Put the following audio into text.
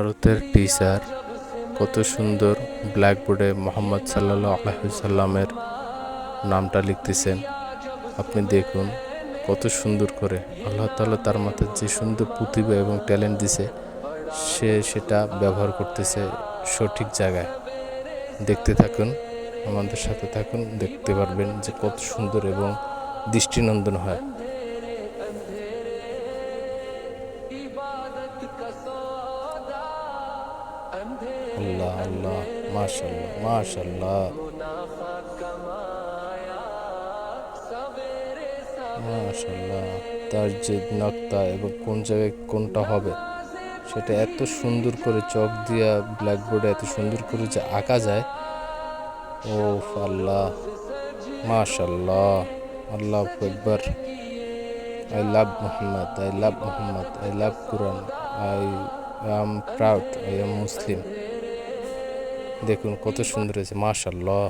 ভারতের টিচার কত সুন্দর ব্ল্যাকবোর্ডে মোহাম্মদ সাল্লাল্লাহু আলাইহি সাল্লামের নামটা লিখতেছেন। আপনি দেখুন কত সুন্দর করে আল্লাহ তাআলা তার মাথায় যে সুন্দর প্রতিভা এবং ট্যালেন্ট দিছে, সে সেটা ব্যবহার করতেছে সঠিক জায়গায়। দেখতে থাকুন, আমাদের সাথে থাকুন, দেখতে পারবেন যে কত সুন্দর এবং দৃষ্টিনন্দন হয়। আল্লাহ আল্লাহ, মাশাআল্লাহ মাশাআল্লাহ মাশাআল্লাহ। তার যে নকতা এবং কোন জায়গায় কোনটা হবে সেটা এত সুন্দর করে চক দিয়া ব্ল্যাকবোর্ডে এত সুন্দর করে যে আঁকা যায়। ও আল্লাহ, মাশাআল্লাহ, আল্লাহু আকবার। I love Muhammad, I love Muhammad, I love Quran, I am proud, I am Muslim. দেখুন কত সুন্দর হয়েছে, মাশাআল্লাহ।